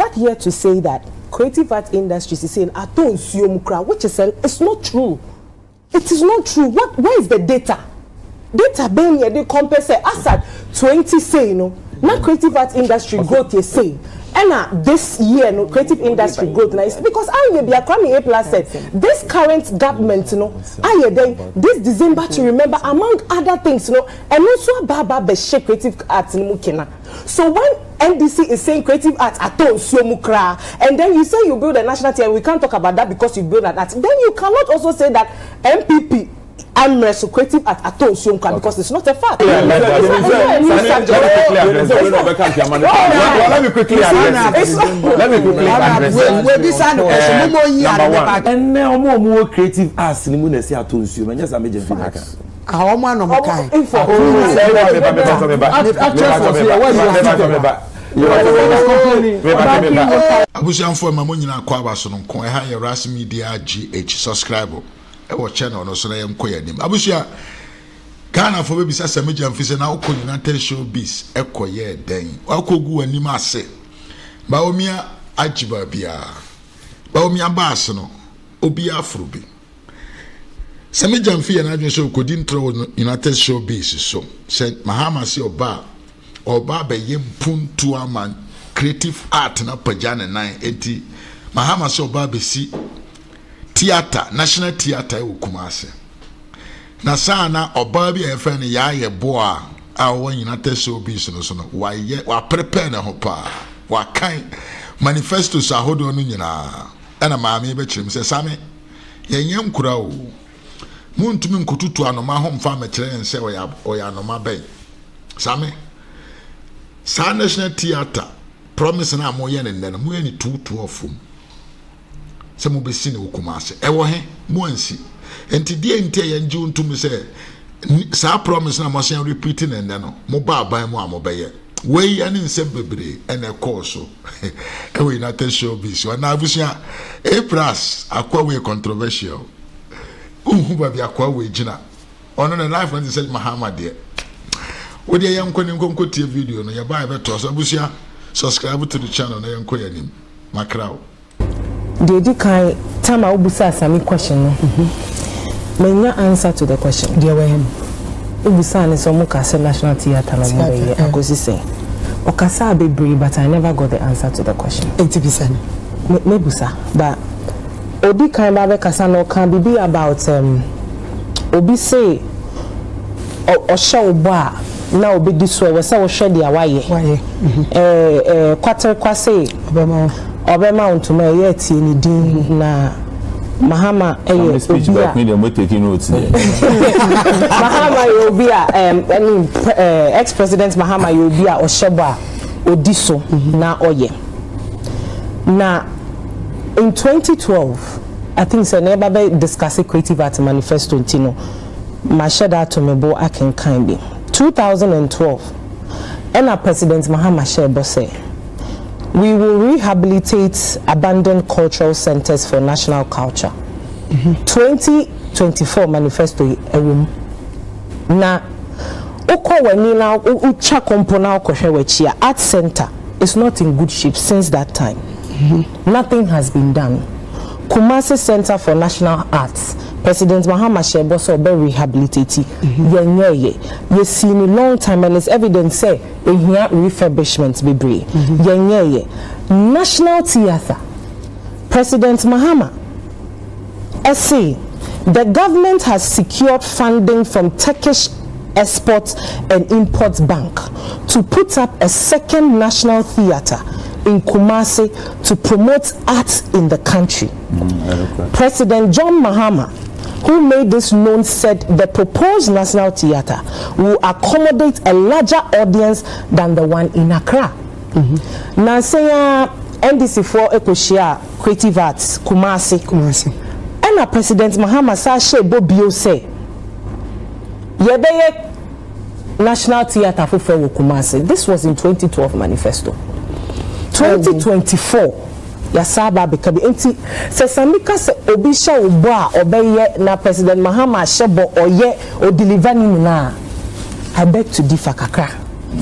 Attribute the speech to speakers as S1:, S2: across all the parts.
S1: that here to say that creative art industries is saying which is it's not true. It is not true. Where is the data? Data being here, they compare say as at 20 say, you know, not creative art industry growth you say. And this year, no creative industry growth now because I will be a coming A+ said this current government, you know, this December to remember among other things, you know, and also Baba Beshe creative arts in Mukina. So when NDC is saying creative arts at all, and then you say you build a national theatre, we can't talk about that because you build that. Then you cannot also say that MPP I'm creative at all because it's not a fact.
S2: Let me quickly address. And now more creative arts in the say at all. Just a major thing.
S3: Our man of kind.
S4: Abusian for my money na kwaba so no kon ha ye RAZ Media GH subscribe e channel no so na yem koya nim abusia Ghana for baby Sammy Gyamfi se na ukọ United Showbiz e koye den akogu anim ase ba omia ajiba bia ba omia baas no obi afro bi Sammy Gyamfi ya na adwen so kodi ntro United Showbiz so se mahama se oba be yempuntu aman creative art na pajane 9 enti mahama so oba be si theater national theater e Kumase na sana oba bi e fe ne Yaa Yeboah a wo United Showbiz no so no wa prepare na ho pa wa kan manifestos ahodo no nyina ana maame be kirem se Sammy yenyam kura o muntumi nkotutu anoma ho mfa me kire ense oya anoma ben Sammy sa national theater promise na mo ye ne no mo ye ni 212 se mo be si ne Kumase e wo he mo ansi enti die ntie ye nju ntum se sa promise na mo se repeat ne no mo ba ban mo amobeye we ani nsem bebre ene course e we United Showbiz na abusia A+ akwa we controversial ba bi akwa we gina ono na life when say Muhammad de we dey yanko ni nkonko tie video no ye ba be to so abusia subscribe to the channel na yanko yanim makraw
S1: the edikai time I obusa Sammy question no menya answer to the question there were him obusa ne so mo ka say national theater na mo be akosi say okasa bebre but I never got the answer to the question
S3: 80%
S1: me busa but edikai ba be kasa no can be about obi say o show ba na obi di so we say wo hwe dia waye kwater kwase obema ontuma ye tie ni din na mahama eye
S2: speech back me dem taking notes there
S1: mahama yobia ex-president mahama yobia o sheba odiso na oye na in 2012 I think so never be discussing creative art manifesto ntino mashada to mebo aken kind be 2012 and President Mahama Shebo say we will rehabilitate abandoned cultural centers for national culture. 2024 manifesto ewum na ukọ wani na ucha kompona ukohwe wechia art center is not in good shape since that time. Nothing has been done. Kumasi Center for National Arts President Mahama Shebo so be rehabilitate yenye ye seen a long time and it's evident say here refurbishment be bre yenye National Theatre President Mahama say the government has secured funding from Turkish Export and Import Bank to put up a second national theatre in Kumasi to promote arts in the country. President John Mahama, who made this known, said the proposed national theatre will accommodate a larger audience than the one in Accra. Now say NDC for Ekoshia Creative Arts Kumasi. And President Mahama Sashe Bobio say Yebeye National Theatre for Kumasi. This was in 2012 manifesto. 2024 yasaba bekabi enti se samika se obi sha obo a obeye na President Mahama Shebo oye o deliver ni na I beg to differ kakra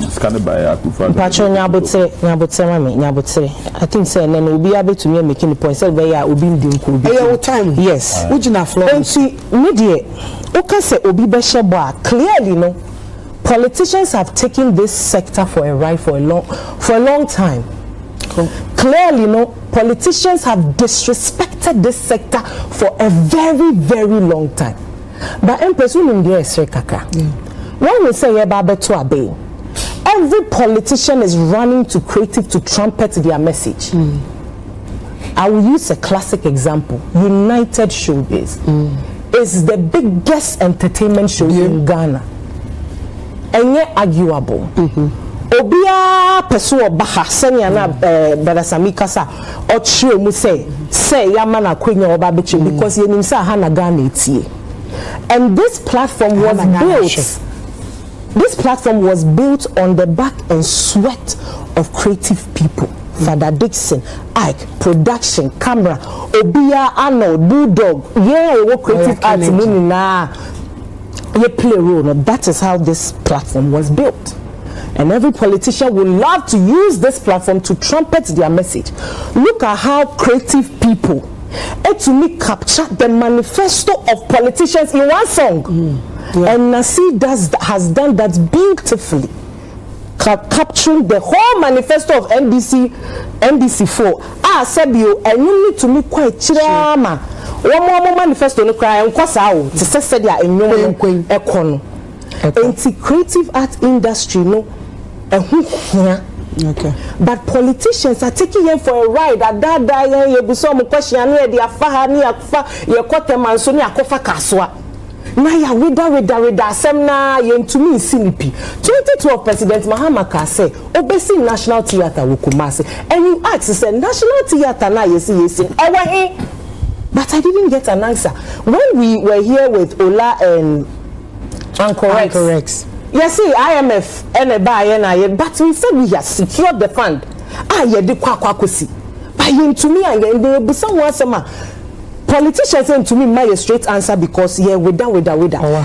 S2: Scanned by Akufa.
S1: Pacho nyabotere. I think say then will be able to me making the point say we are obi ndinku.
S3: Your time.
S1: Yes.
S3: Ujina floor.
S1: And see media oka say obi be shebo clearly no. Politicians have taken this sector for a ride for a long time. Clearly, no, politicians have disrespected this sector for a very, very long time. But Empress, when we say every politician is running to creative to trumpet their message. I will use a classic example. United Showbiz is the biggest entertainment show in Ghana. And yet arguable. Obia peso obaha senya na brother Sammy kasa ochire mu say yama na kwenya oba beche because yenim say ha na Ghana etie. And this platform was built on the back and sweat of creative people. Father Dixon, Ike, production, camera, Obia, Arnold, Bulldog, creative arts na you play a role. Now, that is how this platform was built. And every politician would love to use this platform to trumpet their message. Look at how creative people to me capture the manifesto of politicians in one song. And Nasi has done that beautifully, capturing the whole manifesto of NDC4. Sebio, and you need to me quite chirama. One more manifesto no cry and kwasa to say dia enyo ekono. Enti creative art industry no okay. But politicians are taking them for a ride. That you be some question here they afa ni akfa ye kote manso ni akofa kaswa. Na ya weda semna ye ntumi sinipi. 2012 President Mahama ka say obesi National Theatre wo Kumasi. And you ask say National Theatre na yesi ewe. But I didn't get an answer. When we were here with Ola and Anchor-X. Yes, see, IMF and a buy and but we said we have secured the fund. But to me, and there will be someone politicians saying to me my straight answer because we're done.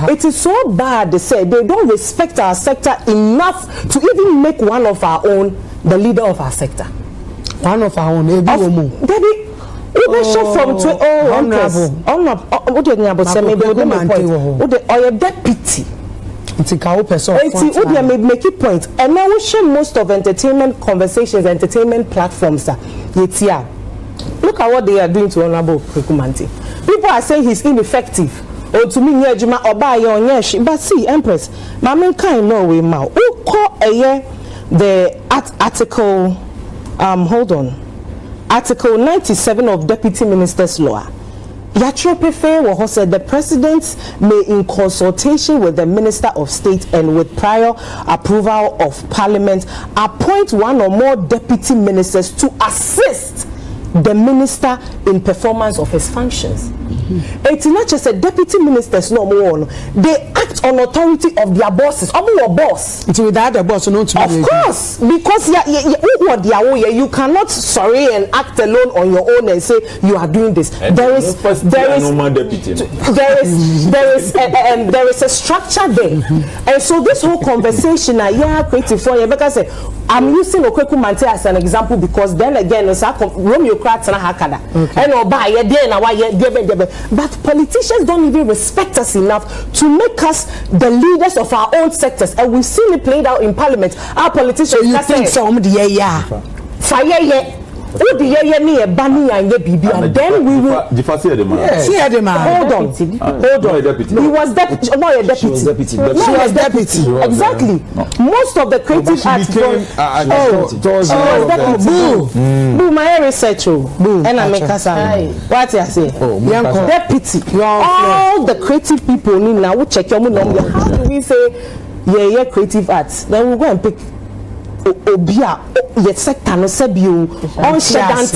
S1: It is so bad they say they don't respect our sector enough to even make one of our own the leader of our sector. One of our own, baby. We show from honorable deputy. Make it point. And now we share most of entertainment conversations, entertainment platforms. Look at what they are doing to Honorable Kwekumanti. People are saying he's ineffective. Or to me, but see, Empress, my main kind no way now. Who call the article? Hold on. Article 97 of Deputy Minister's Law. Yatropefe said the president may, in consultation with the Minister of State and with prior approval of Parliament, appoint one or more deputy ministers to assist the minister in performance of his functions. It's not just a deputy ministers no more. They act on authority of their bosses. Your boss. It's without the boss, no. Of course, because you cannot and act alone on your own and say you are doing this. There is a structure there, and so this whole conversation creative for you because I'm using Kwekumanti as an example because then again it's Romeo Kratz and Hakada and but politicians don't even respect us enough to make us the leaders of our own sectors, and we've seen it played out in Parliament. Our politicians, so you think some fire and then we will hold on. He was deputy. Exactly. Most of the creative arts my research and I make us what I say deputy. All the creative people now we check your money. How do we say creative arts? Then we go and pick Obia yet sector no sebio on shedan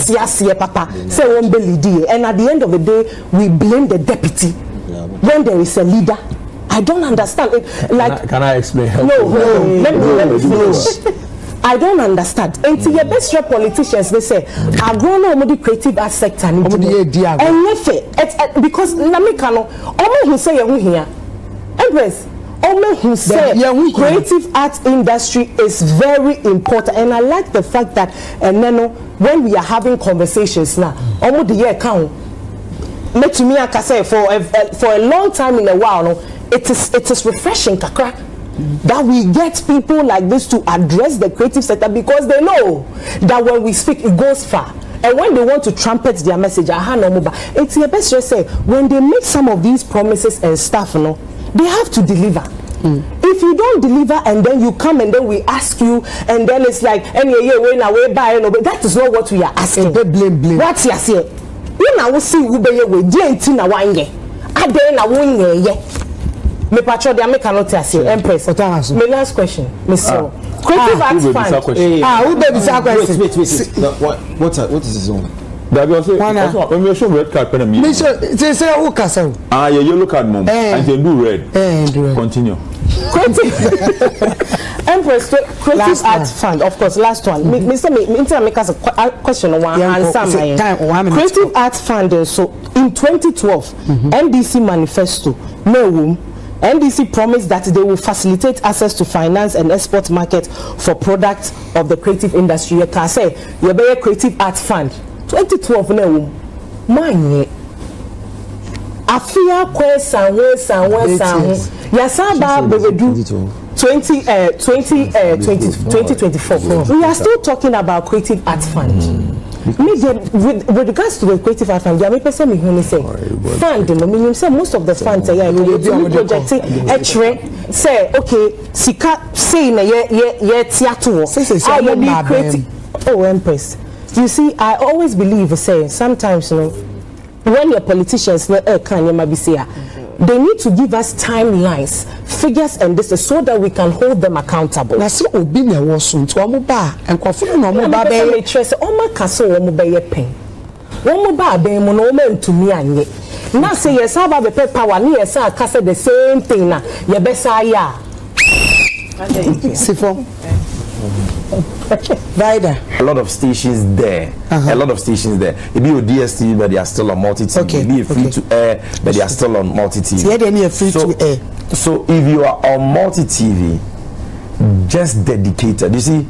S1: papa say won be leader, and at the end of the day we blame the deputy when there is a leader. I don't understand it. Like
S2: can I explain?
S1: No, let me finish. I don't understand. Until your best politicians they say I go no the creative arts sector and because namika no omo who say you here Empress Only who said creative art industry is very important, and I like the fact that and then when we are having conversations now, almost the year count. Me to me, I can say for a long time in a while, no, it is refreshing, kakra, that we get people like this to address the creative sector because they know that when we speak, it goes far. And when they want to trumpet their message, it's your best to say when they make some of these promises and stuff, no, they have to deliver. If you don't deliver and then you come and then we ask you and then it's like that is not what we are asking. Blame. What's your say? You now see who be we didn't na wange. Ade na wonye. Me patro de make cannot say Empress. My last question, Mr. Creative Arts Fund. Who be this question? Wait.
S2: No, what is his own?
S3: That was when you show red card pen me.
S4: They say who kasa.
S3: Yeah, yellow card mom. And they do red. Continue.
S1: Empress Creative Arts Fund, of course, last one. Mr. Make us a question one answer. Creative Arts Fund, so in 2012, NDC manifesto, NDC promised that they will facilitate access to finance and export market for products of the creative industry. You can say you be a Creative Arts Fund. 2012 no manye. Afia kwesa Yasaba bebedu 2024. We are still talking about Creative Arts Fund. With regards to the Creative Arts Fund, there are people who say fund. Most of the funds are projecting say okay, sika say na ye theater. Oh, Empress. You see, I always believe sometimes when your politicians they need to give us timelines, figures, and this so that we can hold them accountable. Now, see, obi na wosun to omuba and kofi no omuba be trust oma kaso omuba ye pen. Omuba be mo no me ntumi anye. Now say yes aba be power ni yes aka say the same thing na ye be sa ya. Sifo.
S2: A lot of stations there. A lot of stations there. It be your DSTV, but they are still on multi-TV. It be free to air, but they are still on multi-TV. So if you are on multi-TV, just dedicated. You see,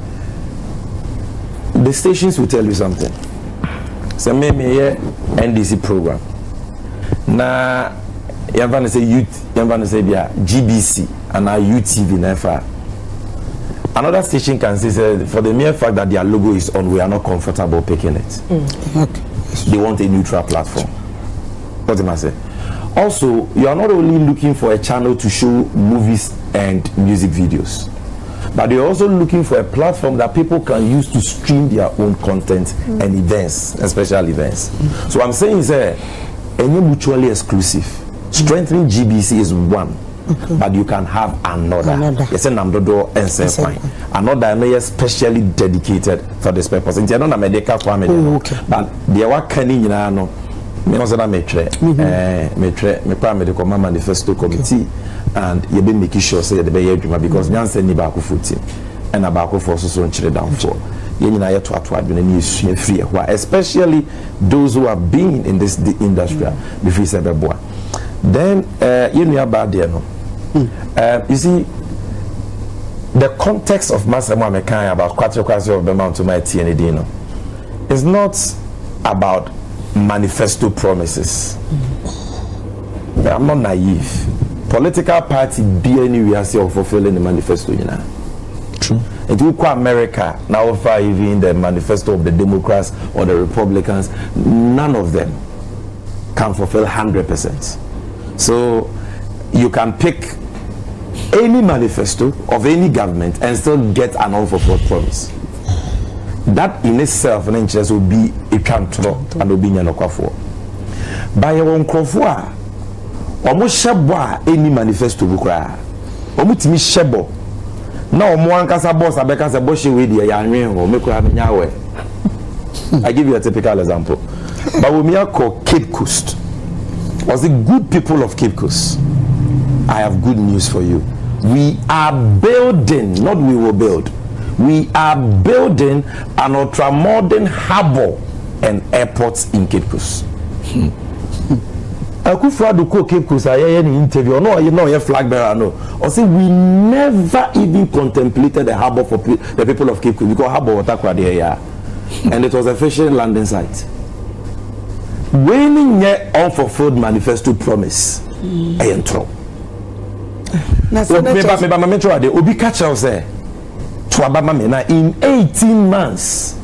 S2: the stations will tell you something. So maybe here NDC program. Now, you're going to say youth, you're going to say GBC and our UTV never. Another station can say for the mere fact that their logo is on, we are not comfortable picking it. Okay. They want a neutral platform. What am I saying? Also, you are not only looking for a channel to show movies and music videos, but you're also looking for a platform that people can use to stream their own content and events, and special events. So I'm saying is any mutually exclusive. Strengthening GBC is one. But you can have another. Yes, another especially dedicated for this purpose. It's not a medical family, but the work can you know. Me also na metre medical manifesto committee, and you be making sure say the be adwuma because nyanse ni ba ko futi and about for so nchire down for. You know to adwene ni esu free especially those who have been in this industry before say beboa. Then you know about there no. You see, the context of Masamo Mekan about Quattro of the Mount to my TND is not about manifesto promises. I'm not naive. Political party be anywhere say of fulfilling the manifesto, you know. True. It will call America now far even the manifesto of the Democrats or the Republicans, none of them can fulfill 100%. So you can pick any manifesto of any government and still get an unfulfilled promise. That in itself an interest will be a control and will be nyanokafo. By your own crofwa, almost shabwa any manifesto bukra. Omutimi shebo. Now Moankasa boss abekasa boshi with the yanwe or make nyawe. I give you a typical example. But we call Cape Coast. Was the good people of Cape Coast? I have good news for you. We are building, not we will build. We are building an ultra-modern harbor and airports in Cape Coast. Akufo-Addo ko Cape Coast aye ni interview no ye flag bearer no. Or say we never even contemplated a harbor for the people of Cape Coast because harbor water kwa there and it was a fishing landing site. When ye unfulfilled manifesto promise entro. Na so me metro ade obi catch us say to abama me na in 18 months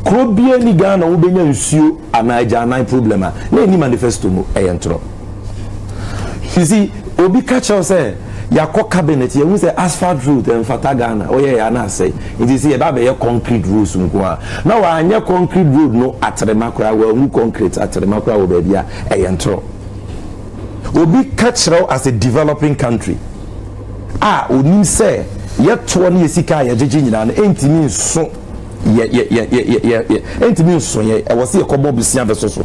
S2: Krobie ni Ghana ubenya nsuo anaja anan problem na ni manifesto mu entro. You see obi catch us say yakọ cabinet ye hu say asphalt road en fata Ghana oye ya na say it is here ba be concrete roads nko a na wa anya concrete road no atrema kra wa mu concrete atrema kra wo ba bia entro. Obi catch as a developing country onim say yeto na yesika ya jeje nyina na entimi nso entimi nso ye e was yekobo bisia beso so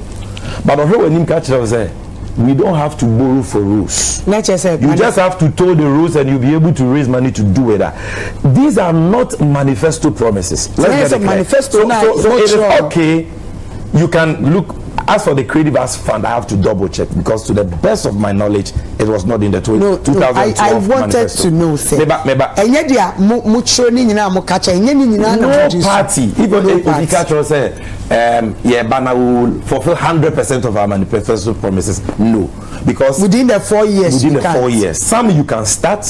S2: but ohwe wanim catch say we don't have to borrow for rules. You just have to toll the rules and you'll be able to raise money to do it. These are not manifesto promises. Let's get it manifesto. So it is okay. You can look. As for the Creative Arts Fund, I have to double check because to the best of my knowledge, it was not in the 2012
S1: I wanted
S2: manifesto.
S1: to know, sir. No party,
S2: even if we catch us say, Bana will fulfill 100% of our manifesto promises. No, because
S1: within the 4 years.
S2: Within the 4 years, some you can start.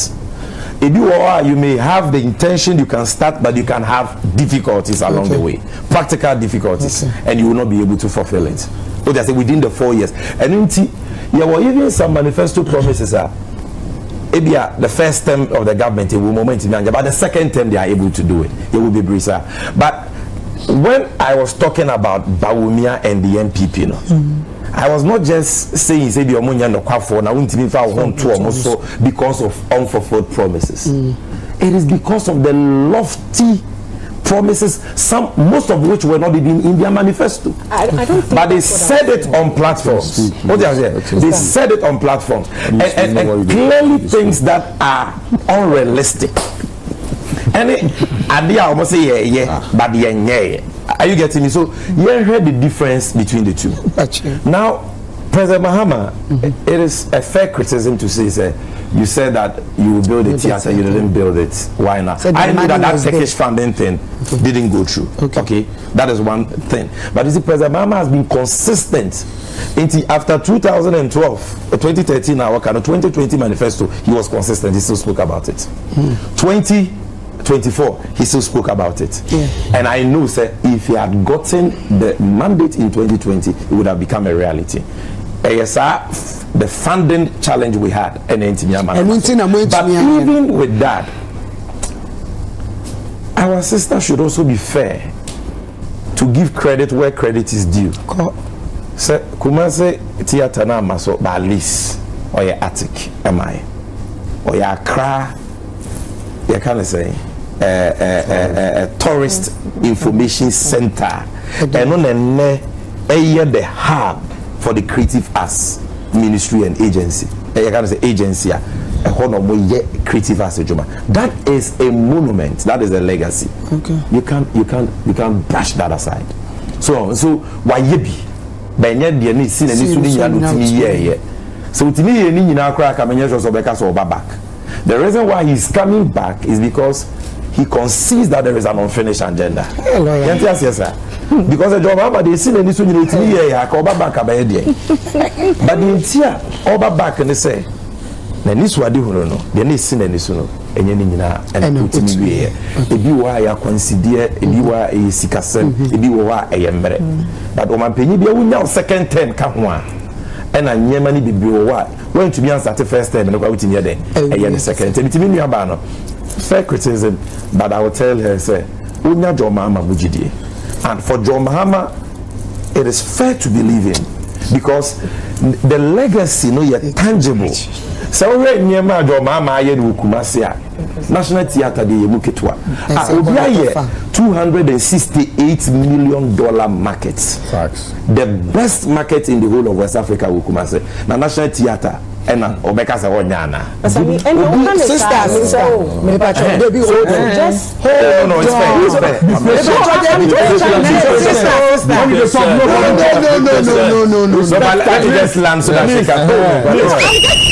S2: If you may have the intention, you can start, but you can have difficulties along the way, practical difficulties, and you will not be able to fulfill it. So they say within the 4 years. And even some manifesto promises the first term of the government it will moment, but the second term they are able to do it. It will be brisa. But when I was talking about Bawumia and the MPP, I was not just saying say the omunya no kwafo na untimi fa ho nto omoso because of unfulfilled promises. It is because of the lofty promises, most of which were not even in their manifesto.
S1: I don't think
S2: but they said it on platforms. What they say? They said it on platforms and clearly things that are unrealistic. And idea almost say yeah, but yeah. Are you getting me? So you heard the difference between the two. Now, President Mahama, it is a fair criticism to say, you said that you will build a theater, you didn't build it. Why not? I know that Turkish funding thing didn't go through. Okay, that is one thing. But you see, President Mahama has been consistent. After 2013, our kind of 2020 manifesto, he was consistent. He still spoke about it. 2024, he still spoke about it. And I know, sir, if he had gotten the mandate in 2020, it would have become a reality. ASR, the funding challenge we had, but even with that, our sister should also be fair to give credit where credit is due. So, Kumase theater na maso balis or your attic, am I? Or your Accra, you can't say a tourist information center, and on the hub for the creative arts ministry and agency. You can't say agency. Creative arts. That is a monument. That is a legacy. You can't brush that aside. So why yebi? Benye de ni sin ani suni nya lutimi ye. So utimi ye ni nyina akra ka menye so beka so back. The reason why he's coming back is because he concedes that there is an unfinished agenda. Yes, sir. Because the job they sin ani suni lutimi ye ya ka oba back abaye de. But the intia oba back and say na ni so ade hunu no de na sin ani sunu enye ni nyina and utimi ye. Ebi wa ya consider ebi wa e sikasem ebi wa e yemre. But omanpenyi bia wunya second term ka ho a ena nyema ni bibio wa when to be answer the first term no kwa wutimi den e the second term timi nua ba no fair criticism, but I will tell her say unya John Mahama bujidie, and for John Mahama it is fair to believe in because the legacy no yet tangible. So we nyema John Mahama aye no Kumasi a National Theatre de yemu ketwa obi aye $268 million market.
S3: Facts.
S2: The best market in the whole of West Africa will come say na National Theatre and obeka say wonyana
S1: sisters
S2: No. Let me just land so that she can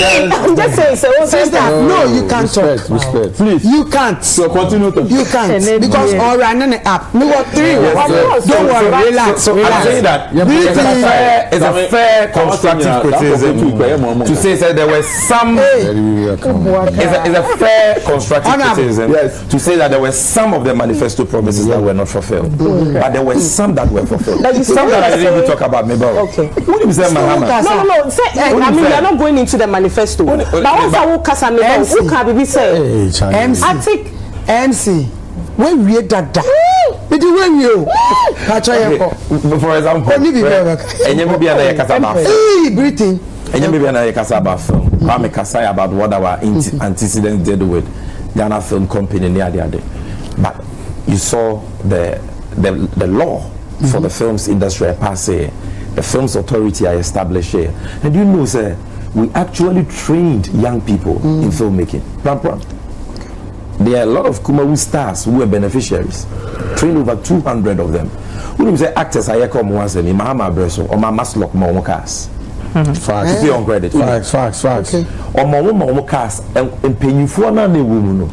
S1: I'm just saying,
S5: sister, no, you can't talk.
S3: Respect. Please.
S5: You can't.
S3: So continue to.
S5: You can't. Because all right, on the app. No, what 3? Don't worry, relax.
S2: So I'm saying that it's a fair constructive criticism to say that there were some. It's a fair constructive criticism to say that there were some of the manifesto promises that were not fulfilled, but there were some that were fulfilled. Some that I didn't even talk about. Maybe.
S1: Okay.
S2: What do you say, Mahama?
S1: No. I mean, we are not going into the manifesto. But also, who can be say? MC.
S5: When we that. But when you
S2: for example, and you may be another Casabah.
S5: Britain.
S2: And you may be another Casabah film. I'm a Kasai about what our antecedents did with Ghana Film Company near the other. But you saw the law for the films industry pass here. The Films Authority I established here. And you know, sir, we actually trained young people in filmmaking. There are a lot of Kumawu stars who were beneficiaries. Trained over 200 of them. Who say actors I come once and Mahama Breso or my Maslok Momokas. Facts. To pay on credit.
S3: Facts.
S2: Okay. Or Momokas and pay you for none the woman.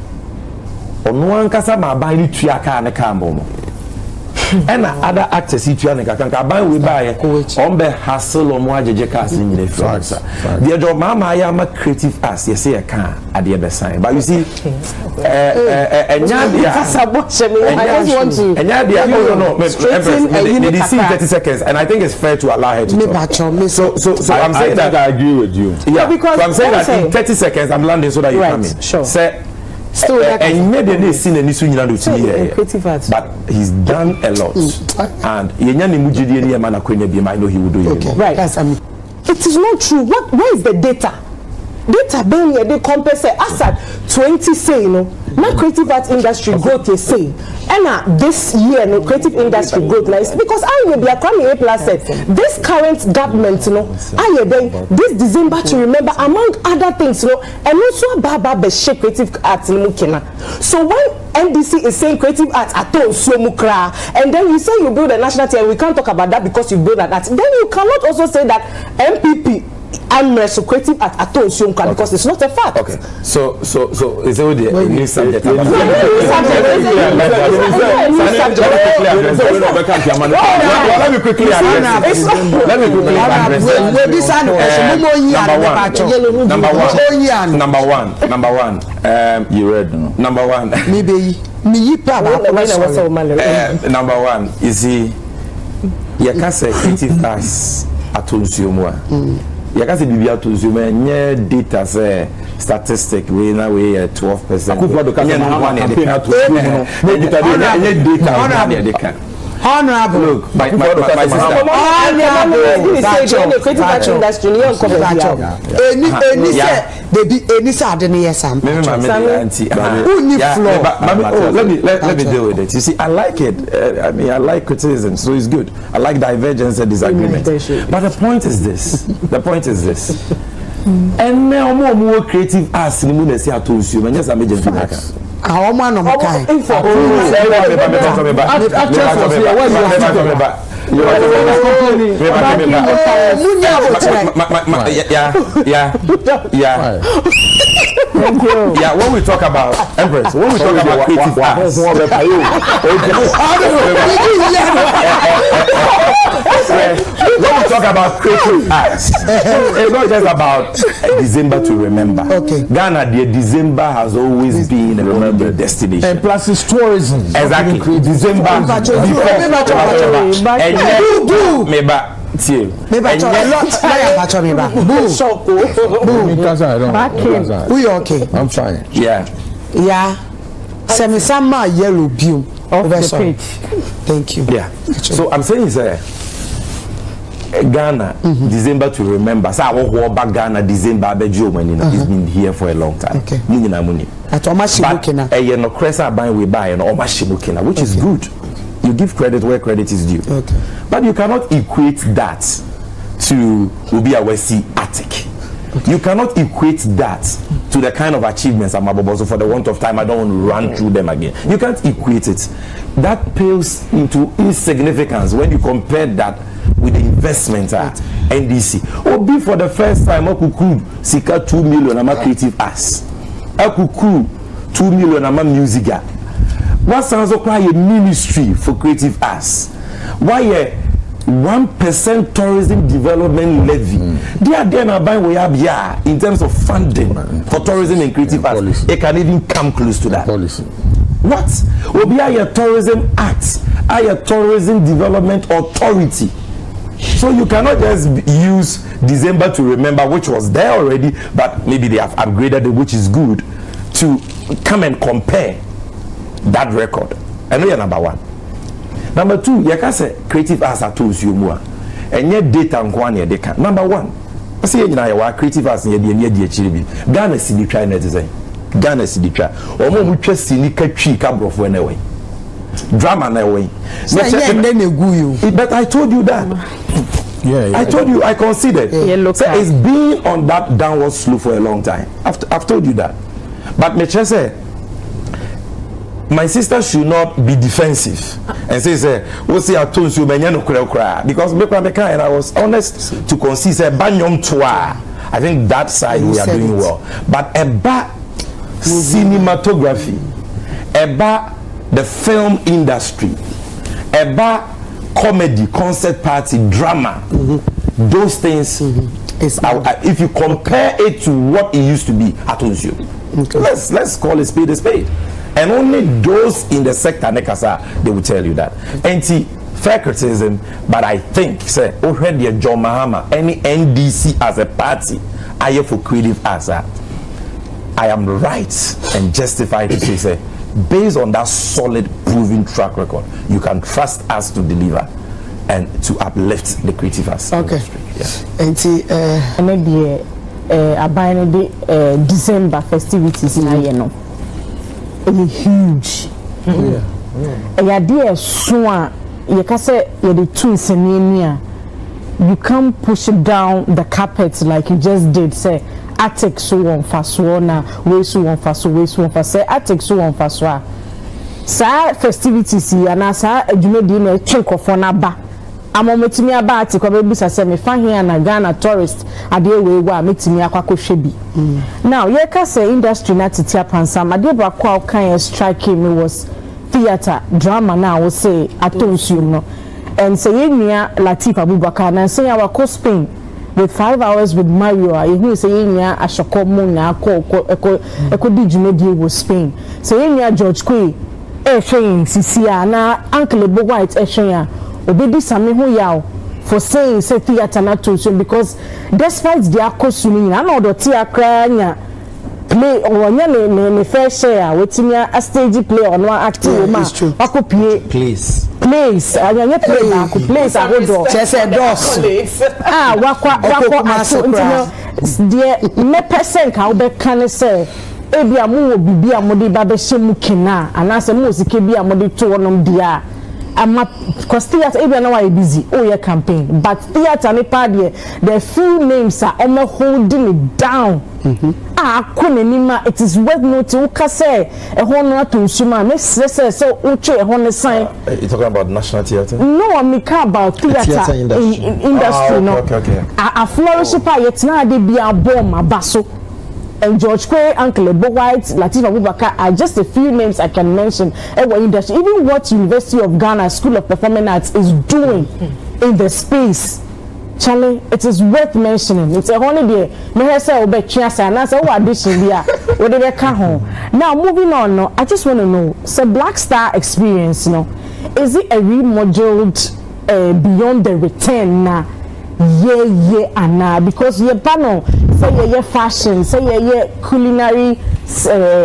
S2: Or no one casa my buying triaka and a cambo. And other actors see you and a buy we buy on the hassle or more jackass in the France. The job, Mama, I am a creative ass. You say a car at the other side. But you see, and Yadia, I just want to. And Yadia, no, 30 seconds, and I think it's fair to allow her to talk. So I'm saying that
S3: I agree with you.
S2: Yeah, because so I'm saying that in 30 seconds, I'm landing so that you come in.
S1: Sure.
S2: So, and maybe seen any but he's done a lot, and I know he will do it.
S1: Right. It is not true. Where is the data? Data being here, they compensate as at 20 say, you know, not creative arts industry growth they say. And this year, no creative industry growth nice because I will be a coming A+ said this current government, you know, this December to remember among other things, you know, and also Baba shake creative arts in Mukina. So when NDC is saying creative arts at all so mukra, and then you say you build a national theatre, we can't talk about that because you build an art. Then you cannot also say that MPP I'm creative at all because it's not a fact. Okay. So is it a new subject? Let me quickly address. Number one. You read number one. Number one. You see, you can't say creative arts at all. You can see BBA to zoom in data say statistic we now we 12%.
S5: Honorable.
S2: Look, my let me deal with it. You see, I like it. I mean, I like criticism, so it's good. I like divergence and disagreement. But the point is this. And now more creative as the moon is here to assume, and yes, I'm making facts.
S5: Our man of kind.
S2: Yeah, when we talk about Empress, when we talk about creative arts, when we talk about creative arts, it's not just about December to remember.
S5: Okay.
S2: Ghana, the December has always been a remembered destination.
S3: And plus it's tourism.
S2: Exactly. December.
S5: Okay.
S3: I'm fine.
S5: Yeah. Semi Sama yellow beam over the page. Thank you.
S2: Yeah. So I'm saying is Ghana, December to remember. So I walk back Ghana, December, it's been here for a long time.
S5: Okay.
S2: But no cresa buy we buy and omashimukina, which is good. You give credit where credit is due.
S5: Okay.
S2: But you cannot equate that to Ubi Awesi Attic. Okay. You cannot equate that to the kind of achievements I'm about. So for the want of time, I don't want to run through them again. You can't equate it. That pales into insignificance when you compare that with the investment at NDC. Obi for the first time, I could sika 2 million. I'm a creative ass. I could 2 million. I'm a music guy. What sounds like a ministry for creative arts? Why a 1% tourism development levy? They are then buying we have in terms of funding for tourism and creative arts. It can even come close to that.
S3: Policy.
S2: What? Will be a tourism act, a tourism development authority. So you cannot just use December to remember, which was there already, but maybe they have upgraded it, which is good, to come and compare that record. I know you're number one. Number two, you can say creative arts are tools you more. And yet data and one year they can. Number one, I say you know creative arts in the Ghana CD try net design. Ghana CD try. Or more we just see tree cab of when away. Drama na way. But I told you that. Yeah, I told you I considered. So it's been on that downward slope for a long time. I've told you that. But me just say my sister should not be defensive and say we'll see I told you because and I was honest to concede banyom toa. I think that side we are doing well. But about cinematography, about the film industry, about comedy, concert party, drama, those things, if you compare it to what it used to be, I told you. Let's call a spade a spade. And only those in the sector, Nekasa, they will tell you that. Fair criticism, but I think, say, already John Mahama, any NDC as a party, I am for creative arts. I am right and justified to say, based on that solid, proven track record, you can trust us to deliver and to uplift the creative arts industry. Yeah.
S1: Maybe abide December festivities in Ayeno. Huge. Yeah, dear, so you can say you're the twins in you can't push it down the carpet like you just did. Say, I take so on fast one, way so on fast, way so on fast. Say, I take so on fast one. Sa festivities here, and as I do not chunk of one aba. I'm on me about it. Because I say me find here na Ghana tourist. I dey we wa me timi akwako shebi. Now, you can say industry na titia pansam. I dey ba kwa kind striking me was theater drama. Now we say atonsu no. And say yenya Latif Abubakar and say our co Spain with 5 hours with Mario. You say yenya ashoko muna eko di jumedi with Spain. Say yenya George Kwe showing Sisia na Uncle White showing. Obedi Sammy Gyamfi for saying say theater na to because despite their costume I know the theater play or ne fair share wetin a stage play or no acting ma akopie
S2: Please
S1: anya play na ko place ahodo
S5: say dos
S1: wakwa the me person ka obe kan say ebi amu wo bibi amode ba be shemu kina anase mu sike bi amode to wonom dia because theater even now are busy your campaign but theater ne pa the few names are almost holding it down. It is worth noting who say a honor to consumer make say so uche a honor sign.
S2: You talking about national theater?
S1: No, I'm about theater industry. No, a flourish pa yet na de be a bomb a basso. And George Kwe, Uncle White, Latif Abubakar are just a few names I can mention. Industry, even what University of Ghana School of Performing Arts is doing in the space, Charlie, it is worth mentioning. It's a holiday. Me say obe chiasa and I say what addition there. What did they come home? Now moving on. No, I just want to know. So Black Star experience, is it a remodeled beyond the return now? Because ye panel say ye fashion, say ye culinary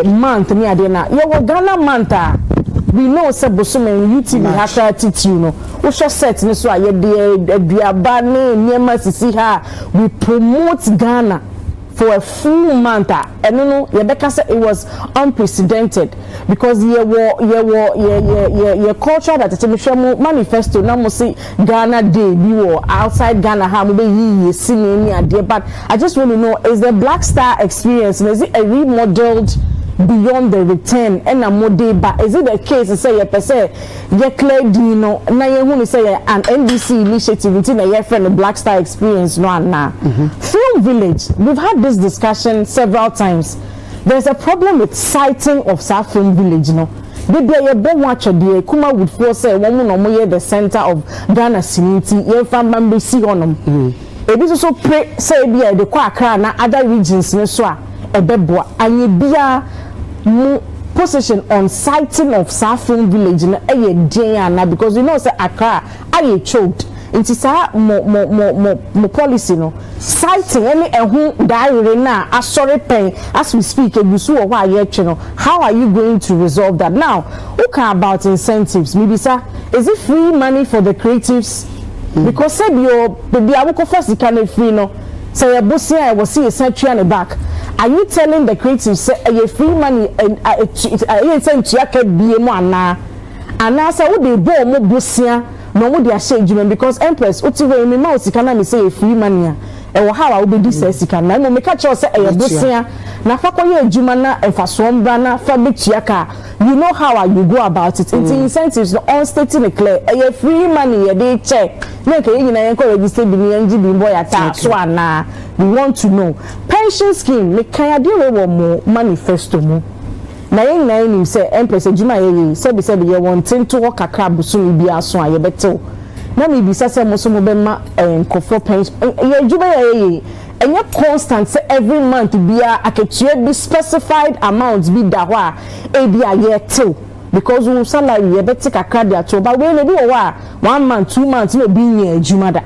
S1: month ni adena. Ye wo Ghana month we know say bosom UTV haka attitude we should set ni so aye de aduaba ne niema sisi ha we promote Ghana for a full month. And no, Rebecca said it was unprecedented because your culture that it's a manifesto. Now, we see Ghana Day, we outside Ghana, how we see but I just want to know, is the Black Star experience, is it a remodeled beyond the return and a mode, but is it the case to say per se ye clear dino na ye hu say an NBC initiative within a year friend the Black Star experience no na Film Village, we've had this discussion several times. There's a problem with sighting of South Film Village, no. They ye bon watch the Kuma would force say one no mo the center of Ghana community ye fan member see honum e bi so pray say bia the kwa Accra na other regions ne so a ebeboa anye bia position on sighting of South Film Village na eye den na because you know say Accra aye choked into sa mo policy no sighting any ehun diary na asori pen as we speak ebusu o wa ye twe no. How are you going to resolve that now? Okay, about incentives maybe sir, is it free money for the creatives? Because say your baby awoko first can free no say bosia I will see a century on the back. Are you telling the creatives say a free money and I send to yake be mo ana say wo dey bo mo bosia no mo dey share judgment because empress oti we me ma osika na me say free money e wo how I will be this sika na no me ka cho say e bosia na fa ko ye adwuma na enfaso mbra na fa be tuaka. You know how you go about it. It's incentives no on stating clear e free money e dey check make you na yen ko register bi ni NGB boy ata so ana. We want to know pension scheme me kan ade we wo mo manifesto mo na yen na nim say empress adwuma ye say be ye want to work kakra busu bi aso a ye betew na me bi say mo so mo be ma nkofo pension ye adwuma ye enye constant say every month bia aketua be specified amounts be da ho a e bia ye tew because we salary ye beti kakra dia to but we no bi wo a 1 month 2 months no bi nya adwuma da.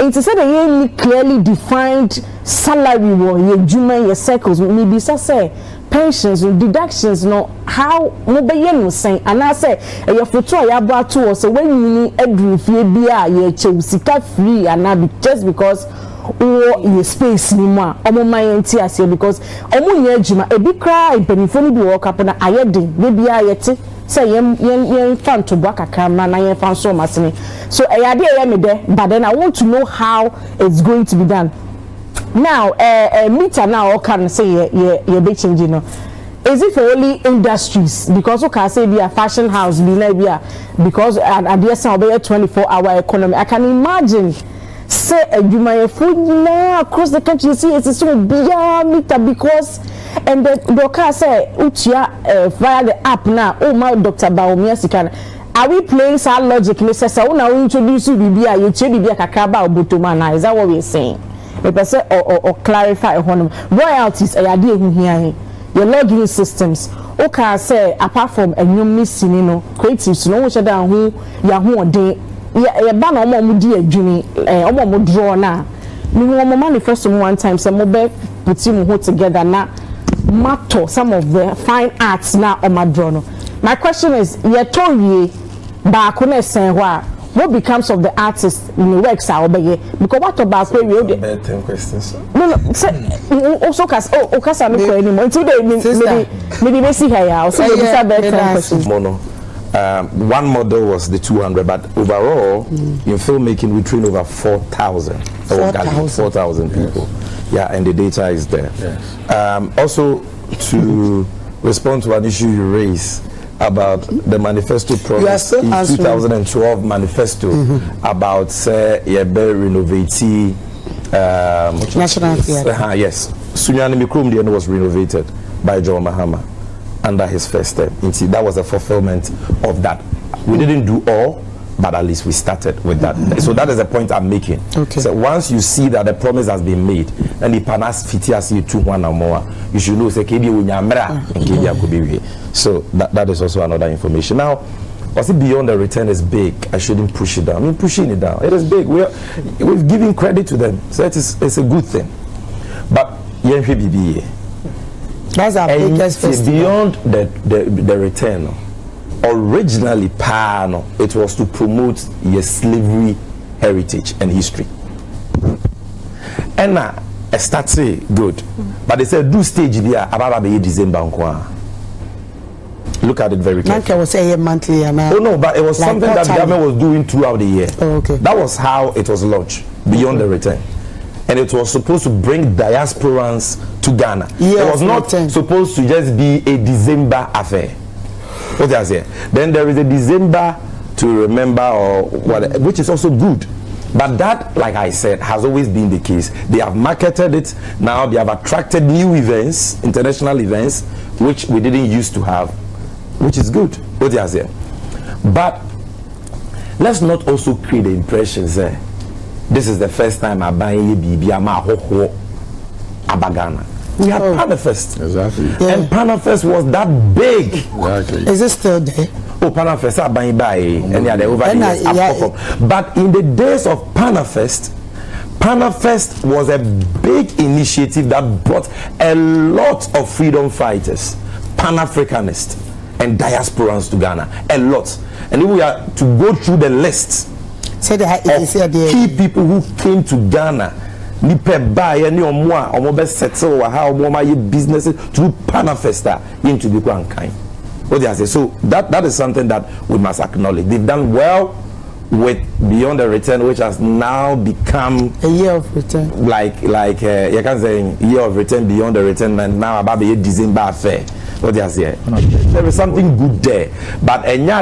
S1: It is said a clearly defined salary or your juma your circles maybe say pensions and deductions no how no be you saying and I say your photo ya bra to us when you need every fee bia your sika free and now just because or your space ni mo omo mayenti ase because omo nya juma e bi cry benifo ni bi work up na ayede we bia yete say yen fan to back a camera na yen fan so masini so me there but then I want to know how it's going to be done now meter now can say you be changing no. Is it for only industries because you can say be a fashion house be na because at the some be a 24-hour economy. I can imagine say you food across the country you see it's so beyond meter because and the doctor say utia via the app now oh my Dr. Baumia Sikan are we playing our logic necessary now we introduce you bibia you che bibia kakaba obotoma na is that what we're saying we person or clarify royalties ayade ehu here your login systems okay say apart from enyum missing no creatives no which down who ya ho odin ya ba na omo di adwini omo draw na me omo manifesto one time say mo be put him ho together na matter some of the fine arts na draw no. My question is ye towie ba akona sen ho a what becomes of the artist in the works are obeye because what about pay we
S2: 10 questions
S1: no say also cast okasa no ko anymore until they maybe see here ya also be say 10 questions
S2: mono. One model was the 200, but overall, in filmmaking, we train over 4,000 people. Yeah, and the data is there. Yes. Also, to respond to an issue you raised about the manifesto promise in 2012 manifesto about renovating
S5: National Theatre.
S2: Yes, Sunyani Mikrum was renovated by John Mahama under his first term. That was a fulfillment of that. We didn't do all, but at least we started with that. So that is the point I'm making. Okay. So once you see that the promise has been made, and the panas fitias you 2 or more, you should know say so that is also another information. Now, was it beyond the return is big? I shouldn't push it down. I mean, pushing it down. It is big. We've given credit to them, so it's a good thing. But
S5: that's our biggest
S2: beyond the return. Originally, it was to promote your slavery heritage and history. And started good, but they said do stage there about December. Look at it very carefully.
S5: Was say monthly and
S2: oh no, but it was like something that the government was doing throughout the year.
S5: Oh, okay.
S2: That was how it was launched, beyond the return. And it was supposed to bring diasporans to Ghana. It was not supposed to just be a December affair. What did I say? Then there is a December to remember or what, which is also good. But that, like I said, has always been the case. They have marketed it. Now they have attracted new events, international events, which we didn't used to have, which is good. What did I say? But let's not also create the impression that this is the first time I buy a BB Abagana. We had Panafest.
S3: Exactly.
S2: Yeah. And Panafest was that big.
S3: Exactly.
S5: Is it still there?
S2: Oh, Panafest, I buy and yeah, over the years. But in the days of Panafest, Panafest was a big initiative that brought a lot of freedom fighters, Pan-Africanists, and diasporans to Ghana. A lot. And if we are to go through the list of key people who came to Ghana, nipe buy any or best settle or how my businesses through Panafesta into the Grand kind. What do I say? So that is something that we must acknowledge. They've done well with Beyond the Return, which has now become
S5: a year of return.
S2: Like you can say year of return, Beyond the Return, and now about the December affair. What do I say? There is something good there, but and no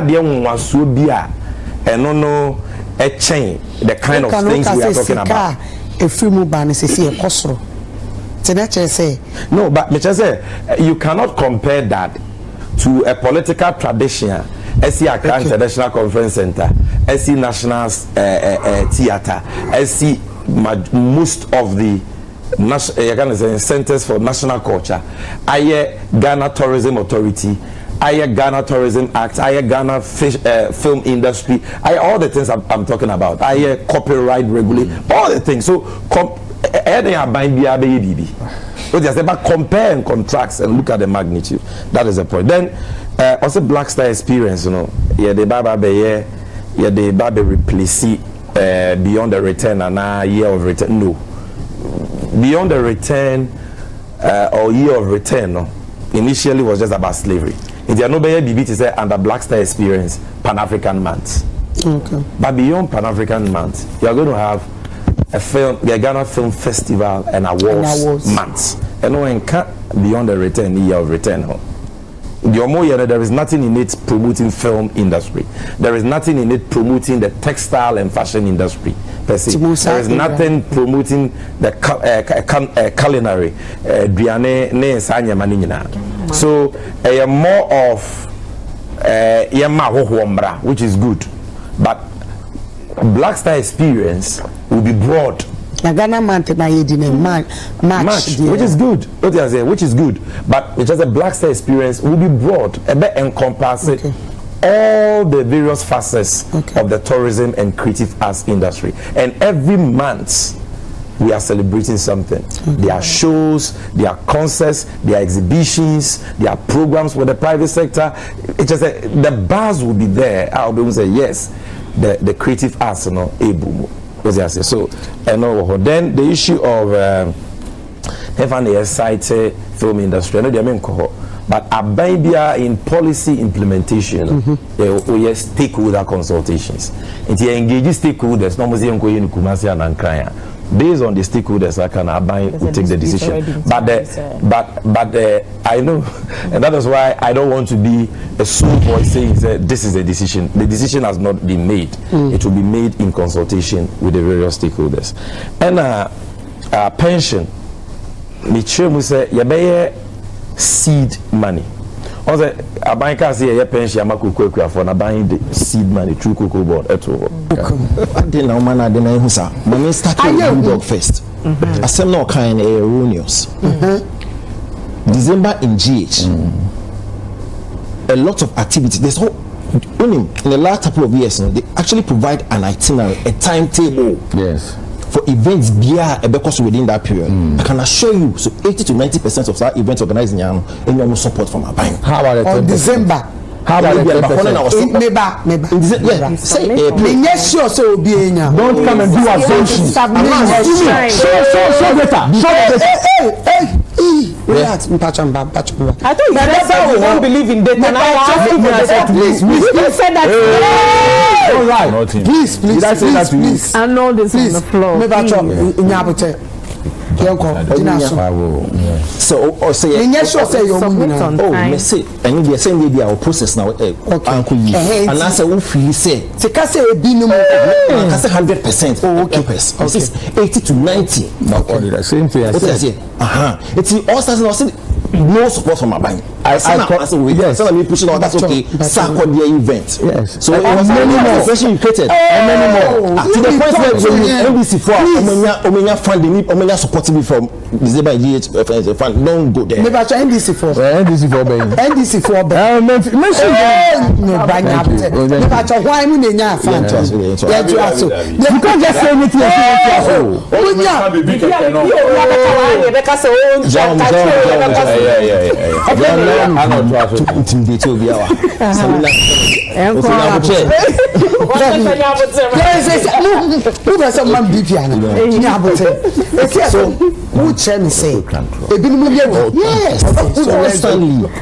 S2: a chain, the kind of things we are talking about.
S5: A free mobile is a costro.
S2: No, but you cannot compare that to a political tradition. SC Accra International Conference Center, SC National Theatre, SC most of the centers for national culture, Ghana Tourism Authority, Ghana Tourism Act, Ghana film industry, all the things I'm talking about, copyright regulation, all the things. So but compare and contrast and look at the magnitude. That is the point. Then also Black Star Experience, the Baba replace Beyond the Return and Year of Return. No, Beyond the Return or Year of Return, no, initially was just about slavery. In the Nobel BB to say under Black Star Experience, Pan-African Month. Okay. But beyond Pan-African Month, you are going to have a Ghana Film Festival and awards months. And when Beyond the Return, Year of Return. There is nothing in it promoting film industry. There is nothing in it promoting the textile and fashion industry per se. There is nothing promoting the culinary. So more of which is good, but Black Star Experience will be broad.
S5: Ghana March,
S2: which is good. Which is good, but it's just a Black Star Experience will be broad, encompassing all the various facets of the tourism and creative arts industry. And every month we are celebrating something. There are shows, there are concerts, there are exhibitions, there are programs for the private sector. It's just the bars will be there. I'll be able to say yes, the creative arts, able. So, then the issue of having a cited film industry, I know they mean but Abibia in policy implementation, we have stakeholder consultations. And you engage stakeholders, normally you in Kumasi and Ankara. Based on the stakeholders, I can take the decision. But I know, and that is why I don't want to be a sole voice saying that this is a decision. The decision has not been made. It will be made in consultation with the various stakeholders. And pension, we say seed money. Also, a banker say a pension for buying the seed money through Cocoa Board at all.
S6: I didn't know man. I didn't know sir. When started Bulldog first, I said no kind of erroneous. December in GH, a lot of activities. There's whole in the last couple of years, they actually provide an itinerary, a timetable.
S3: Yes.
S6: For events because within that period, I can assure you, so 80 to 90% of our events organized in Yano, and you support from our bank.
S3: How about
S5: December?
S3: How about the
S6: 10%?
S5: Meba.
S6: Yeah, say
S5: Menye sure say obi enya.
S3: Don't come and do assumptions. Show better.
S5: Relax, Mpachamba.
S1: I thought you said we don't believe in data. Now
S5: Please.
S1: You said that.
S3: All right.
S5: Please.
S3: Did I say that to you?
S1: Arnold is on the floor.
S5: Nyabote.
S6: So say
S5: Menye sure say you
S1: Submit on
S6: oh,
S1: time.
S6: me say and you say we our process now uncle you and I say we feel say
S5: Sika say ebi no mo.
S6: I say 100%. Oh, okay. This is 80 to 90.
S3: But what did I say?
S6: What did I say? It's all starting now. No support from my bank.
S3: Yes.
S6: So let me push it on. That's okay. Circle the event.
S3: Yes.
S6: So it was many more especially you created.
S3: Many more.
S6: To the point where NBC for Omenya fund Omenya supporting me from December GH fund. Don't go there.
S5: Meba cho NDC for.
S3: NDC for Ben.
S5: NDC for Ben. No banya bute. Meba cho why mu nenya fan. Yeah, you are so.
S3: You can't just say anything you
S6: intimidate you biawa.
S5: Who does some man be piano? So who tell me say yes.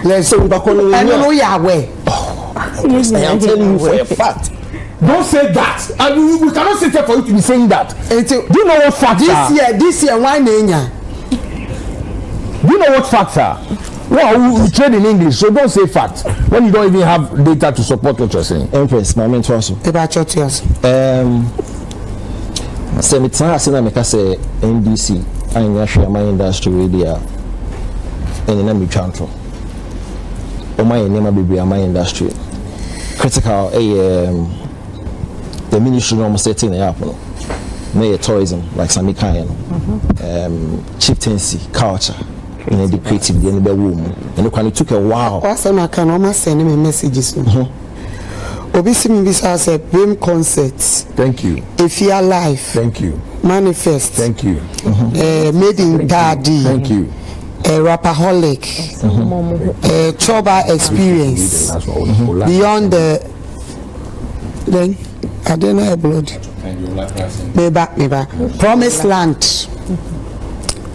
S5: Let's say I know you are aware.
S6: I am telling you for a fact.
S3: Don't say that. And we cannot sit here for you to be saying that. Do you know what facts are?
S5: This year, why nenya?
S3: Do you know what facts are? Well, we trade in English, so don't say facts when you don't even have data to support what you're saying.
S6: Empress, my mentor also. Say me try say make say NDC and share my industry radio and na me twantro. O my name be my industry. Critical the ministry no setting up no. May tourism like Sammy Gyamfi, chieftaincy, culture, the creative, the womb. And it took a while.
S5: What's I can almost send me messages. Obisi Mbisa said, Brim concerts.
S3: Thank you.
S5: If you are live.
S3: Thank you.
S5: Manifest.
S3: Thank you.
S5: Made in Daddy.
S3: Thank you.
S5: Rapaholic. Choba experience. Beyond the. Then I don't know blood. Meba. Promised land.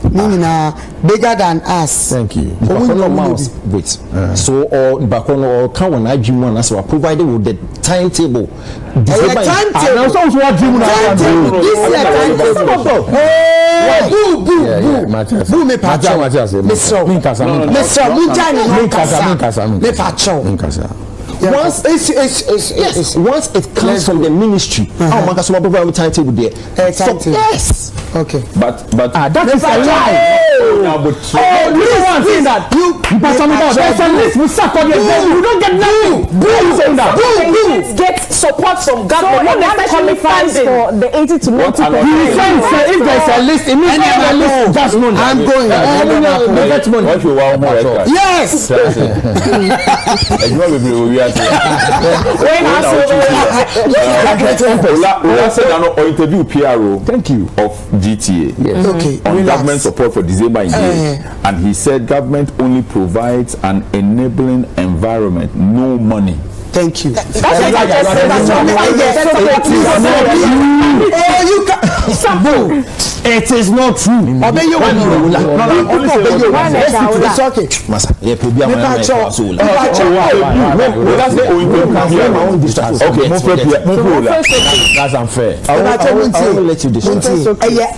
S5: Bigger than us.
S3: Thank you.
S6: Wait. So or Bakono or Kawan I dream one as well provided with the timetable.
S5: Timetable. This year timetable. Boo me pacho.
S6: Once it comes from the ministry, how much someone provide timetable there? Yes.
S5: Okay.
S3: But that is a lie. You don't want to say that. There's a list we suck on your head. You don't get nothing. You saying that?
S1: Get support from government. Not necessarily funding for the 80 to 90%.
S3: If there's a list, it means there's a list. Just money.
S5: I'm going.
S3: What you want more?
S5: Yes.
S3: Interview PRO. Thank you.
S2: Of GTA.
S3: Yes.
S5: Okay.
S2: On government support for December and he said government only provides an enabling environment, no money.
S5: Thank you.
S1: That's what I just said.
S5: You can.
S3: It is not true.
S5: Obey you. It's okay.
S6: Masa, yeah, people are
S3: that's unfair.
S6: I will let you discuss.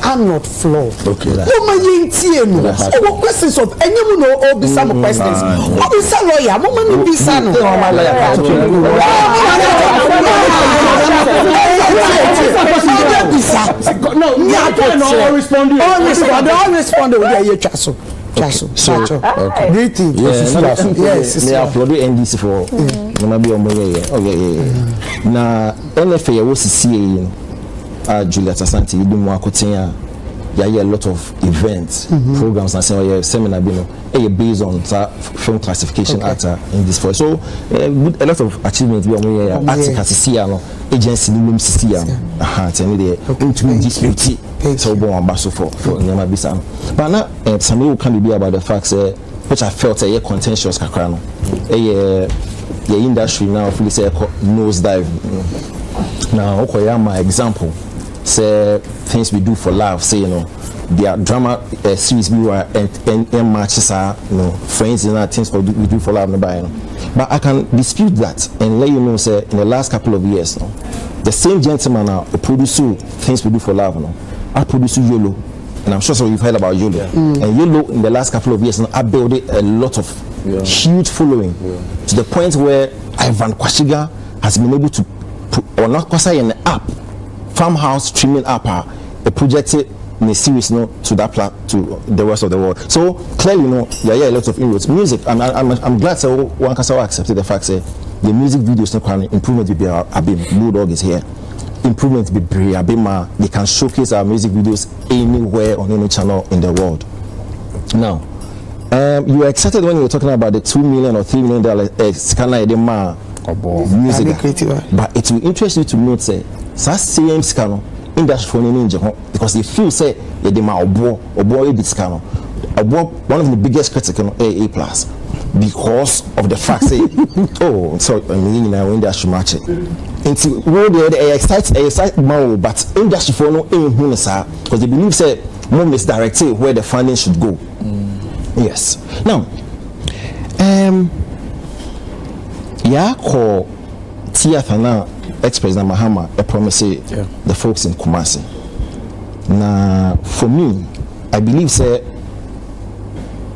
S5: Arnold floor.
S6: Okay.
S5: What questions of any no all be some questions. What is a lawyer? Woman be son.
S3: No, respond.
S5: Greeting.
S6: Yes. May I applaud NDC for maybe on okay. Now NFA was CCA Juliet Asante you do more coaching. Yeah, a lot of events, programs, and seminar, based on film classification act in this for. So, a lot of achievements we are agency room system. Tell me the into dispute. So, for Nema Bisam. But now, some will can be about the facts which I felt a contentious. the industry now feel say nose dive. Now okay, my example say things we do for love, say their drama series we were and matches are friends and things we do for love, but I can dispute that and let you know say in the last couple of years the same gentleman now produce things we do for love I produce YOLO, and I'm sure so you've heard about YOLO. And YOLO in the last couple of years I built a lot of huge following to the point where Ivan Kwashiga has been able to put or not Kwasa an app, farmhouse streaming app, a projected in a series to that to the rest of the world. So clearly a lot of inroads. Music, I'm glad so one can accepted the fact that the music videos improvement will be Abim Blue Dog is here. Improvement will be Abima. They can showcase our music videos anywhere on any channel in the world. Now, you were excited when you were talking about the $2 million or $3 million music, but it will interest you to note say same scano industry for ninja because they feel say they ma obo edit scano one of the biggest critics A plus because of the fact say so I mean industry match it into road they excite more but industry for no because they believe say more misdirected where the funding should go. Yes. Now call theater now ex-president Mahama promise the folks in Kumasi. Now for me I believe say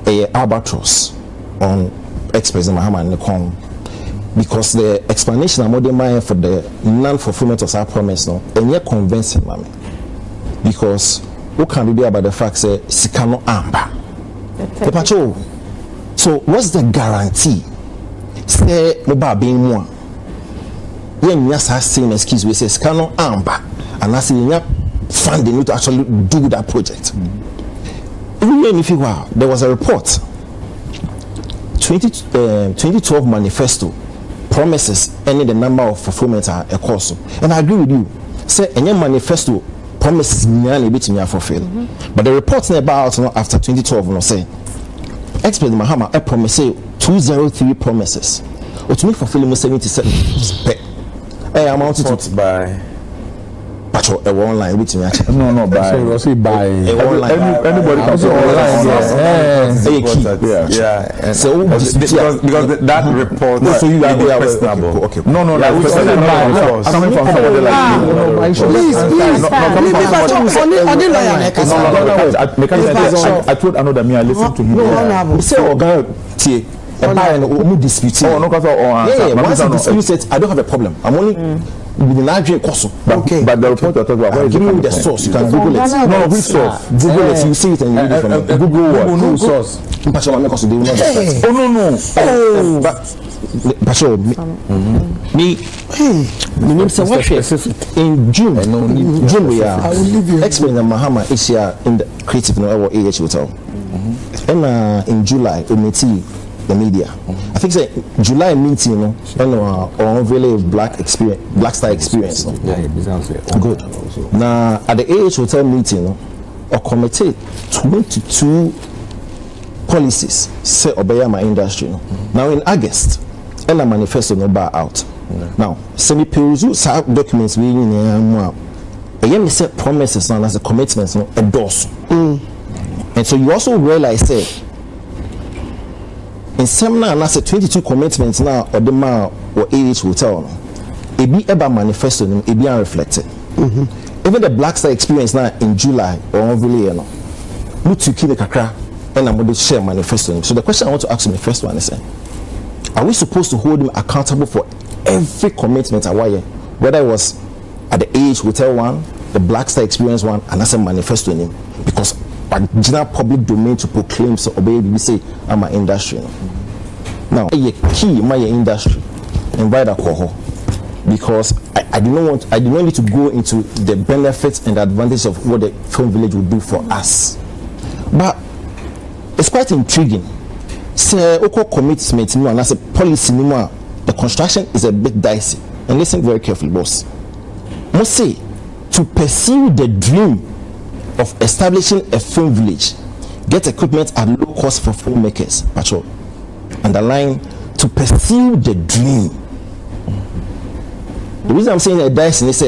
S6: a albatross on ex-president Mahama and the Kong because the explanation I'm mind for the non-fulfillment of our promise and yet convincing mommy because what can we do about the fact say Sikano Amba so what's the guarantee say no being more when you same excuse we say Sikano Amba and I say you funding to actually do that project. There was a report 2012 manifesto promises any the number of fulfillment are a course and I agree with you say any manifesto promises me bit me fulfill but the report about after 2012 say ex-president Mahama promise 203 promises or to me fulfilling 77 amounted to by patrol online with me
S3: no by so say by anybody can say online
S2: so because that report
S6: so you are
S2: questionable
S6: okay
S3: no coming from somebody like I told another me I listened to him
S6: say tie dispute once you dispute it I don't have a problem I'm only with the large cost
S3: okay but the report you're talking about where is
S6: give me the source you can Google it
S3: no which source
S6: Google it you see it and you read it from
S3: Google what no source
S6: but but in June we are explain the Mahama is here in the creative AH hotel and in July we the media. I think say July meeting on really black style experience. Good. Now at the AH hotel meeting or committee 22 policies say obey my industry. Now in August and a manifesto no bar out. Now semi peruse documents we again set promises and as a commitment endorse. And so you also realize say in seminar and as a 22 commitments now or the man or AH hotel it be ever manifesto it be unreflected. Even the black star experience now in July or really we took the kakra and I'm going to share manifesto. So the question I want to ask you the first one is are we supposed to hold him accountable for every commitment whether it was at the AH hotel one, the black star experience one, and as a manifesto in him because general public domain to proclaim so obey we say I'm an industry now a key my industry invite a cohort because I do not need to go into the benefits and the advantage of what the film village will do for us but it's quite intriguing say oko commitment and as a policy the construction is a bit dicey and listen very carefully boss must say to pursue the dream of establishing a film village, get equipment at low cost for filmmakers. Patrol. Underline to pursue the dream. The reason I'm saying that Dyson is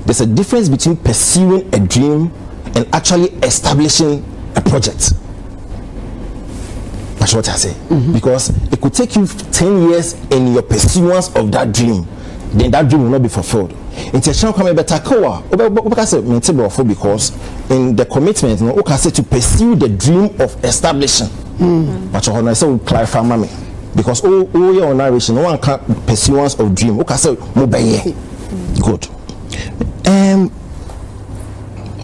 S6: there's a difference between pursuing a dream and actually establishing a project. That's what I say. Because it could take you 10 years in your pursuance of that dream, then that dream will not be fulfilled. Because in the commitment, to pursue the dream of establishing. But I say we clarify, mommy, because all your narration, no one can pursuance of dream. Good.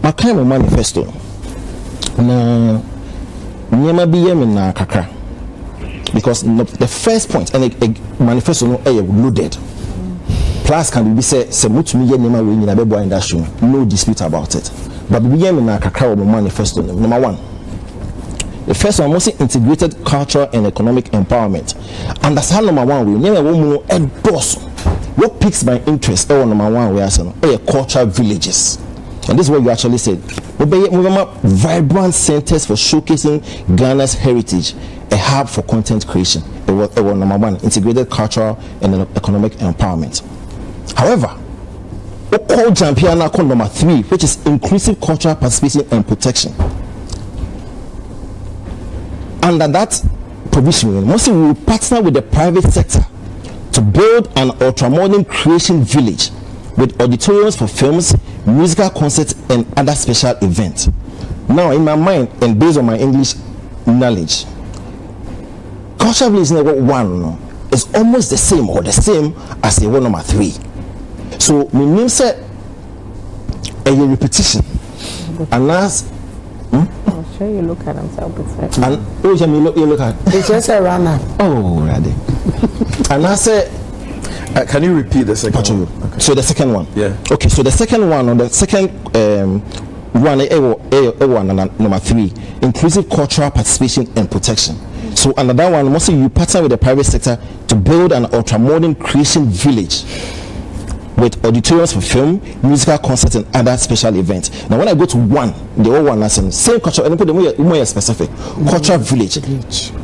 S6: My kind of manifesto. Na nyema bi yem na kakra. Because the first point and a manifesto no loaded. Plus can be say mutumi ye nyema we nyina bebo industry. No dispute about it. But bi yem na kakra of manifesto. Number 1. The first one, mostly integrated cultural and economic empowerment. And that's how number 1 we nyema wo mu endorse. What piques my interest number 1 we are saying cultural villages. And this is what you actually said. Vibrant centers for showcasing Ghana's heritage, a hub for content creation. It was number 1, integrated cultural and economic empowerment. However, number 3, which is inclusive cultural participation and protection. Under that provision, mostly we will partner with the private sector to build an ultra-modern creation village with auditoriums for films, musical concerts, and other special events. Now, in my mind, and based on my English knowledge, cultural village number 1 is almost the same or the same as the one number 3. So, my name said a repetition. And as
S1: I'll show you look at himself.
S6: And you look at
S5: It's just a runner.
S6: oh, ready. And I said.
S2: Can you repeat the second one?
S6: Okay. So the second one.
S2: Yeah.
S6: Okay. So the second one, on the second one, number 3, inclusive cultural participation and protection. So another one, mostly you partner with the private sector to build an ultra-modern creation village with auditoriums for film, musical concerts, and other special events. Now, when I go to 1, the old one, that's same culture, and put the more specific cultural village,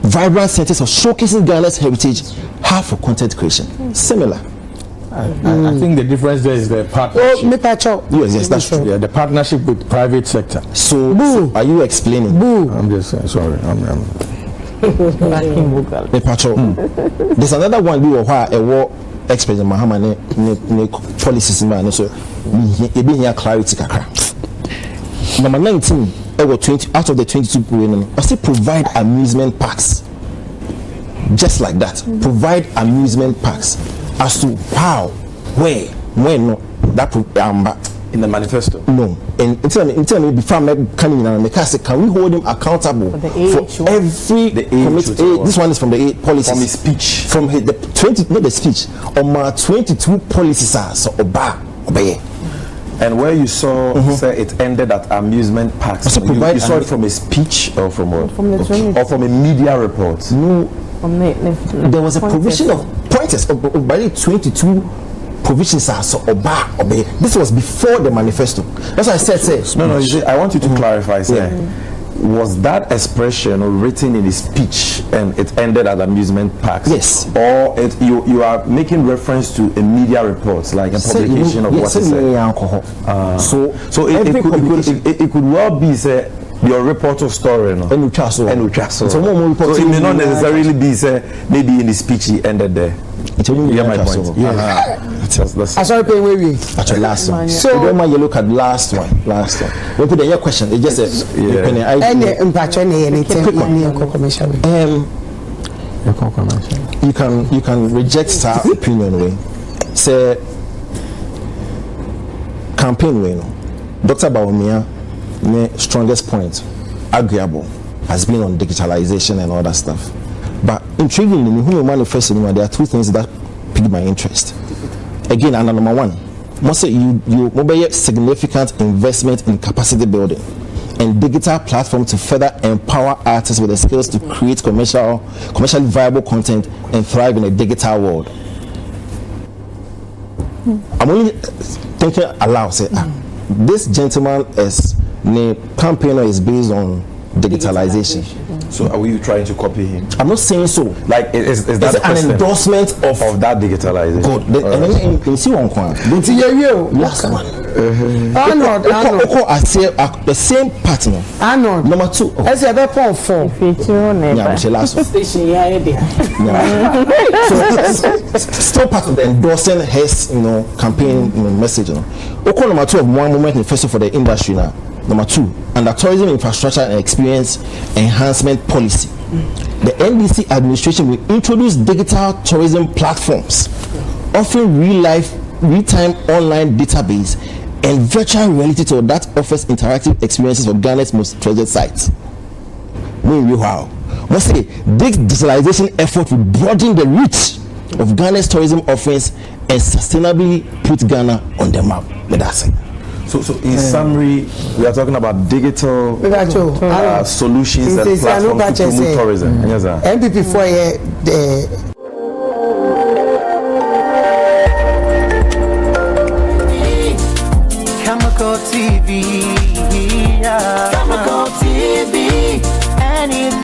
S6: vibrant centers for showcasing Ghana's heritage, hub for content creation. Similar.
S3: I think the difference there is the partnership.
S6: Yes, that's true.
S3: Yeah, the partnership with private sector.
S6: So are you explaining?
S3: I'm just sorry.
S6: There's another one we were a war expert Mahama ne policies man so e be here clarity kakra. Number 19 20 out of the 22 I still provide amusement parks. Just like that. Provide amusement parks as to how, where, when no that
S2: in the manifesto.
S6: No, and tell me before I'm coming in, can we hold him accountable for every this one is from the 8 policies.
S2: From his speech.
S6: From the 20, not the speech. On my 22 policies are so obey.
S2: And where you saw say it ended at amusement parks.
S6: So
S2: you saw it from a speech or from what?
S1: From the
S2: or from a media report.
S6: No, there was a
S1: pointers.
S6: provision of pointers by the 22 provisions are so obey. This was before the manifesto. That's why I said
S2: No, you see, I want you to clarify. Was that expression written in his speech and it ended at amusement parks?
S6: Yes.
S2: Or you are making reference to a media report, like a publication of what he said? So it could well be say your report of story, no? And so it may not necessarily be say maybe in the speech he ended there. You get my point?
S5: I saw paying way.
S6: At your last one.
S5: So
S6: you don't you look at last one. We put your question. It just says you can reject our opinion way. Say campaign way no. Dr. Bawumia strongest point agreeable has been on digitalization and all that stuff. But intriguingly, when you manifest there are 2 things that piqued my interest. Again, and number 1, must say you make significant investment in capacity building and digital platform to further empower artists with the skills to create commercially viable content and thrive in a digital world. I'm only thinking aloud. Say, this gentleman is the campaigner is based on digitalization.
S2: So are you trying to copy him?
S6: I'm not saying so.
S2: Like is that
S6: an endorsement of
S2: that digitalization?
S6: Good. And then you see one corner. Last one.
S5: Arnold.
S6: I say the same partner.
S5: Arnold.
S6: Number 2.
S5: As a better for.
S6: Yeah, she last one.
S1: Station Yaa Yeboah.
S6: So still part of the endorsing his, campaign message. Okay, number 2 of one moment in first for the industry now. Number 2, under tourism infrastructure and experience enhancement policy. The NDC administration will introduce digital tourism platforms, offering real-time online database and virtual reality tour that offers interactive experiences for Ghana's most treasured sites. Wow. Must say, this digitalization effort will broaden the reach of Ghana's tourism offerings and sustainably put Ghana on the map. That's it.
S2: So in summary, we are talking about digital solutions and platforms to promote tourism. Yes, sir.
S5: MPP for the
S7: Chemical TV. Chemical TV.